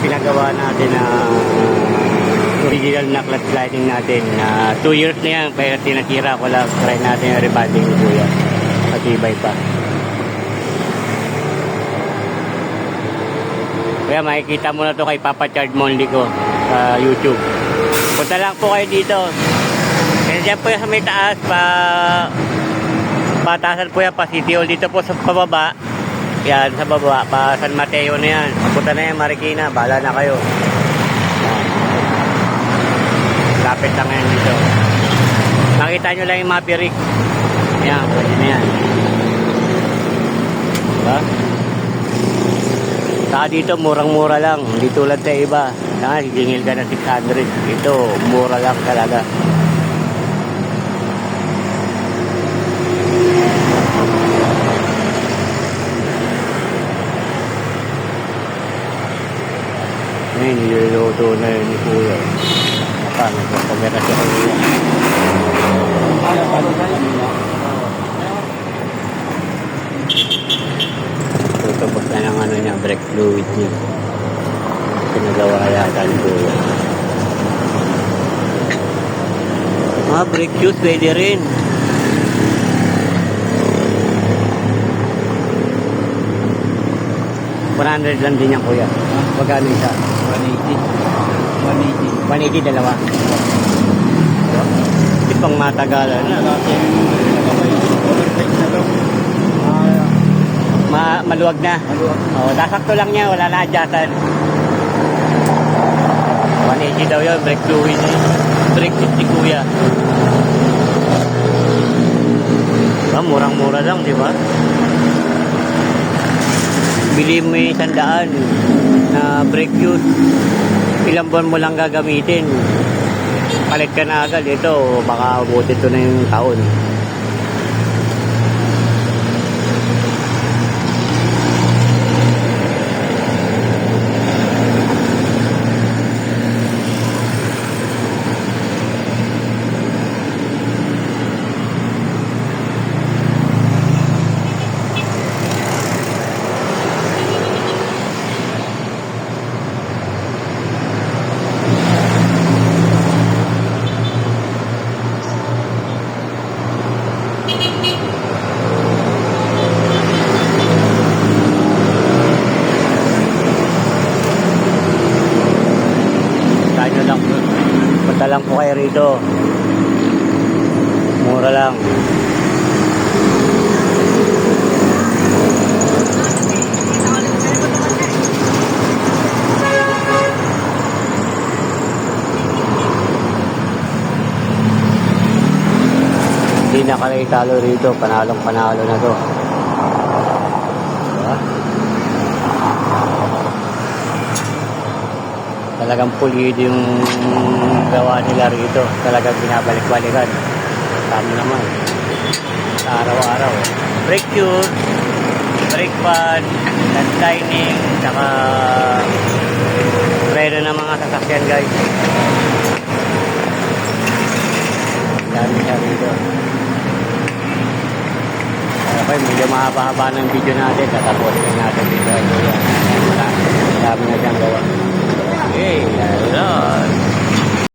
pinagawa natin na original na clutch lining natin. 2 years na yan, pero tinatira ko lang. Try natin yung rebanding ni Kuya. Matibay pa. Kaya makikita mo na to kay Papa Chard Monly ko sa YouTube. Punta lang po kayo dito. Kasi dyan po yung sa may taas, pataasan po yan, pa City Hall. Dito po sa pababa, yan, sa baba, pa San Mateo na yan. Punta na yan, Marikina, bahala na kayo. Lapit lang yan dito. Makita nyo lang yung Maverick. Yan, pwede na yan. Diba? Saka dito, murang-mura lang. Hindi tulad sa iba. Saka, higingil ka na 600. Ito, mura lang talaga. Ngayon, niluluto na yun ni Kuya. Maka, nagpakamera siya kanina. Tutubos na ng ano niya, brake fluid niya. Pinagawa yata ni Kuya. Brake shoes, pwede rin. $100 lang din yan, Kuya. Magkano isa? 180. 180, dalawa. Hindi pang matagalan. Maluwag na. Dasakto lang niya, wala na adjustan. 180 daw yun, brake fluid. Brake kit ni Kuya. Murang-mura lang, di ba? Bili mo yung 100 na brake shoes. Ilang buwan mo lang gagamitin. Palit ka na agad. Ito, baka abutin ito na yung taon. Punta lang po kayo rito. Mura lang. Hindi na ka italo rito. Panalong panalo na to. Talagang pulido yung gawa nila rito. Talagang binabalik-balikan. Tama naman. Sa araw-araw. Brake shoes, brake pad, clutch lining, saka preno ng mga sasakyan, guys. Dami siya rito. Okay, medyo mahaba-haba ng video natin. Tatapusin natin dito. Dami na siyang gawa. Hey, hello.